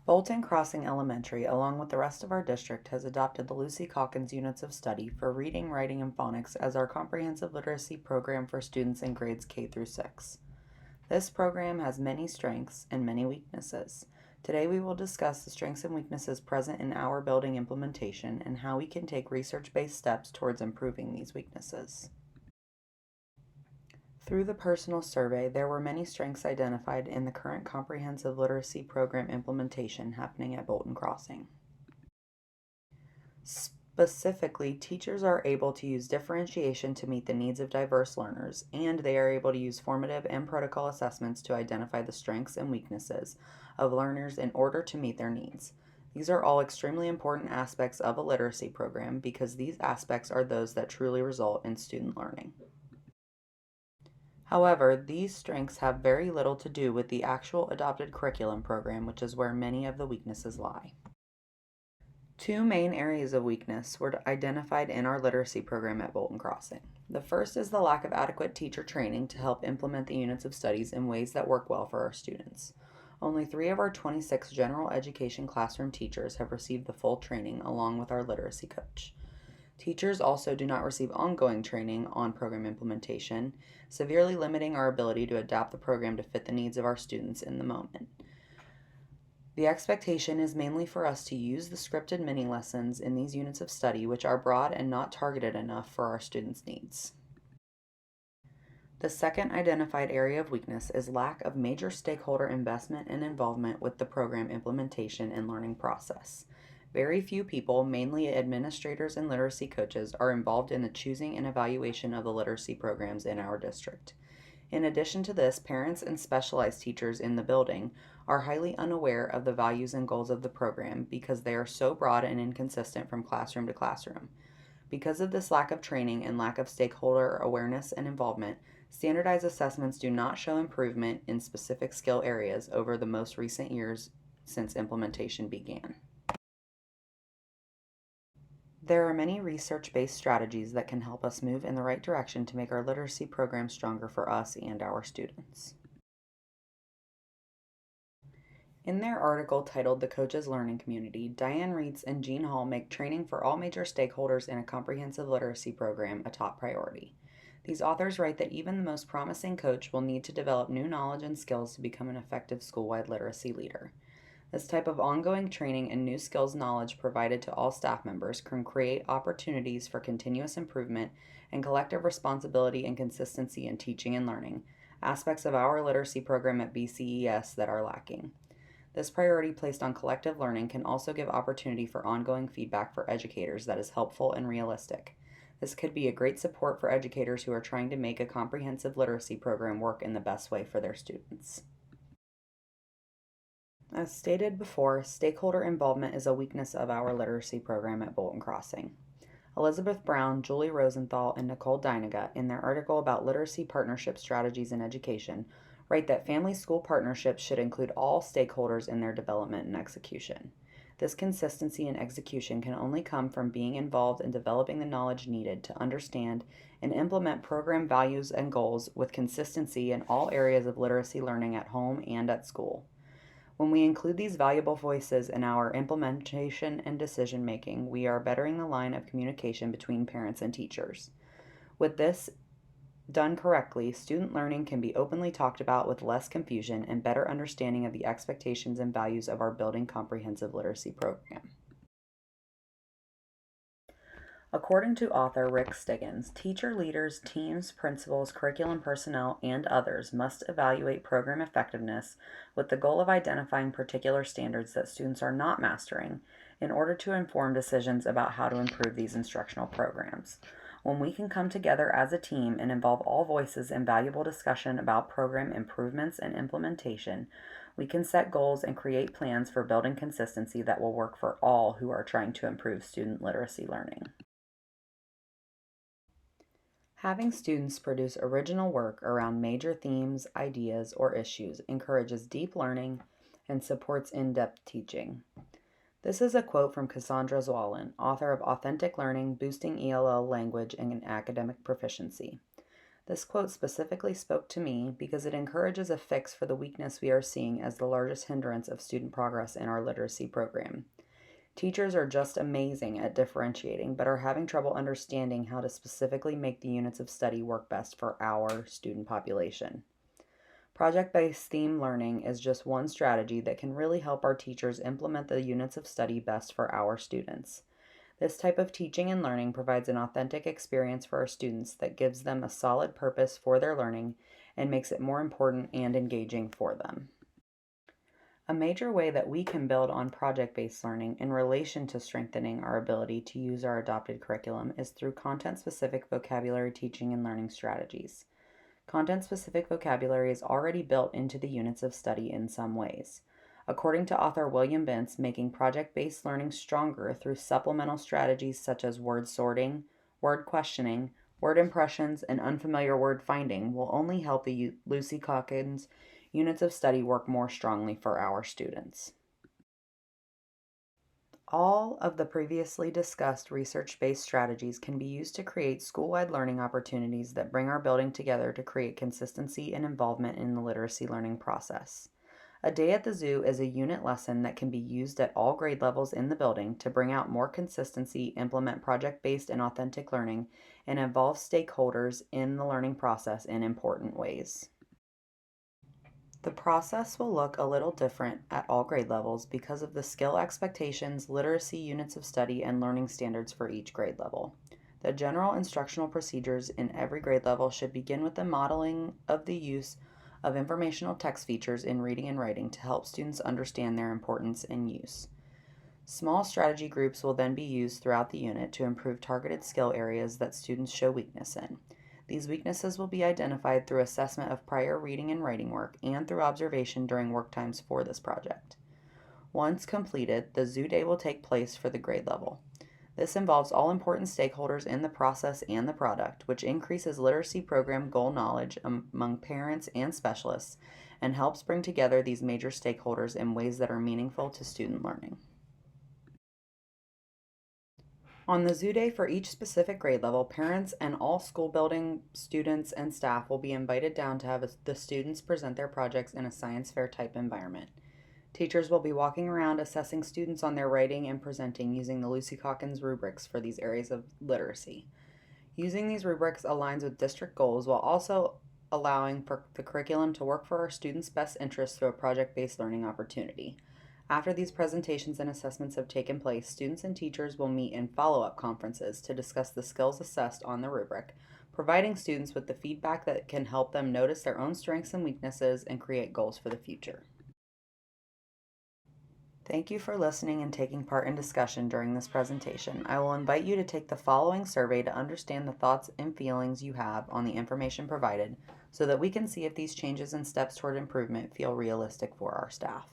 Bolton Crossing Elementary, along with the rest of our district, has adopted the Lucy Calkins Units of Study for Reading, Writing, and Phonics as our comprehensive literacy program for students in grades K through 6. This program has many strengths and many weaknesses. Today we will discuss the strengths and weaknesses present in our building implementation and how we can take research-based steps towards improving these weaknesses. Through the personal survey, there were many strengths identified in the current comprehensive literacy program implementation happening at Bolton Crossing. Specifically, teachers are able to use differentiation to meet the needs of diverse learners, and they are able to use formative and protocol assessments to identify the strengths and weaknesses of learners in order to meet their needs. These are all extremely important aspects of a literacy program because these aspects are those that truly result in student learning. However, these strengths have very little to do with the actual adopted curriculum program, which is where many of the weaknesses lie. Two main areas of weakness were identified in our literacy program at Bolton Crossing. The first is the lack of adequate teacher training to help implement the units of studies in ways that work well for our students. Only 3 of our 26 general education classroom teachers have received the full training along with our literacy coach. Teachers also do not receive ongoing training on program implementation, severely limiting our ability to adapt the program to fit the needs of our students in the moment. The expectation is mainly for us to use the scripted mini lessons in these units of study, which are broad and not targeted enough for our students' needs. The second identified area of weakness is lack of major stakeholder investment and involvement with the program implementation and learning process. Very few people, mainly administrators and literacy coaches, are involved in the choosing and evaluation of the literacy programs in our district. In addition to this, parents and specialized teachers in the building are highly unaware of the values and goals of the program because they are so broad and inconsistent from classroom to classroom. Because of this lack of training and lack of stakeholder awareness and involvement, standardized assessments do not show improvement in specific skill areas over the most recent years since implementation began. There are many research-based strategies that can help us move in the right direction to make our literacy program stronger for us and our students. In their article titled The Coaches Learning Community, Diane Reitz and Jean Hall make training for all major stakeholders in a comprehensive literacy program a top priority. These authors write that even the most promising coach will need to develop new knowledge and skills to become an effective school-wide literacy leader. This type of ongoing training and new skills knowledge provided to all staff members can create opportunities for continuous improvement and collective responsibility and consistency in teaching and learning, aspects of our literacy program at BCES that are lacking. This priority placed on collective learning can also give opportunity for ongoing feedback for educators that is helpful and realistic. This could be a great support for educators who are trying to make a comprehensive literacy program work in the best way for their students. As stated before, stakeholder involvement is a weakness of our literacy program at Bolton Crossing. Elizabeth Brown, Julie Rosenthal, and Nicole Dynaga, in their article about literacy partnership strategies in education, write that family-school partnerships should include all stakeholders in their development and execution. This consistency in execution can only come from being involved in developing the knowledge needed to understand and implement program values and goals with consistency in all areas of literacy learning at home and at school. When we include these valuable voices in our implementation and decision making, we are bettering the line of communication between parents and teachers. With this done correctly, student learning can be openly talked about with less confusion and better understanding of the expectations and values of our building comprehensive literacy program. According to author Rick Stiggins, teacher leaders, teams, principals, curriculum personnel, and others must evaluate program effectiveness with the goal of identifying particular standards that students are not mastering in order to inform decisions about how to improve these instructional programs. When we can come together as a team and involve all voices in valuable discussion about program improvements and implementation, we can set goals and create plans for building consistency that will work for all who are trying to improve student literacy learning. Having students produce original work around major themes, ideas, or issues encourages deep learning and supports in-depth teaching. This is a quote from Cassandra Zwalin, author of Authentic Learning, Boosting ELL Language and Academic Proficiency. This quote specifically spoke to me because it encourages a fix for the weakness we are seeing as the largest hindrance of student progress in our literacy program. Teachers are just amazing at differentiating, but are having trouble understanding how to specifically make the units of study work best for our student population. Project-based theme learning is just one strategy that can really help our teachers implement the units of study best for our students. This type of teaching and learning provides an authentic experience for our students that gives them a solid purpose for their learning and makes it more important and engaging for them. A major way that we can build on project-based learning in relation to strengthening our ability to use our adopted curriculum is through content-specific vocabulary teaching and learning strategies. Content-specific vocabulary is already built into the units of study in some ways. According to author William Bentz, making project-based learning stronger through supplemental strategies such as word sorting, word questioning, word impressions, and unfamiliar word finding will only help the Lucy Calkins units of study work more strongly for our students. All of the previously discussed research-based strategies can be used to create school-wide learning opportunities that bring our building together to create consistency and involvement in the literacy learning process. A day at the zoo is a unit lesson that can be used at all grade levels in the building to bring out more consistency, implement project-based and authentic learning, and involve stakeholders in the learning process in important ways. The process will look a little different at all grade levels because of the skill expectations, literacy units of study, and learning standards for each grade level. The general instructional procedures in every grade level should begin with the modeling of the use of informational text features in reading and writing to help students understand their importance and use. Small strategy groups will then be used throughout the unit to improve targeted skill areas that students show weakness in. These weaknesses will be identified through assessment of prior reading and writing work and through observation during work times for this project. Once completed, the zoo day will take place for the grade level. This involves all important stakeholders in the process and the product, which increases literacy program goal knowledge among parents and specialists and helps bring together these major stakeholders in ways that are meaningful to student learning. On the zoo day for each specific grade level, parents and all school building students and staff will be invited down to have the students present their projects in a science fair type environment. Teachers will be walking around assessing students on their writing and presenting using the Lucy Calkins rubrics for these areas of literacy. Using these rubrics aligns with district goals while also allowing for the curriculum to work for our students' best interests through a project-based learning opportunity. After these presentations and assessments have taken place, students and teachers will meet in follow-up conferences to discuss the skills assessed on the rubric, providing students with the feedback that can help them notice their own strengths and weaknesses and create goals for the future. Thank you for listening and taking part in discussion during this presentation. I will invite you to take the following survey to understand the thoughts and feelings you have on the information provided so that we can see if these changes and steps toward improvement feel realistic for our staff.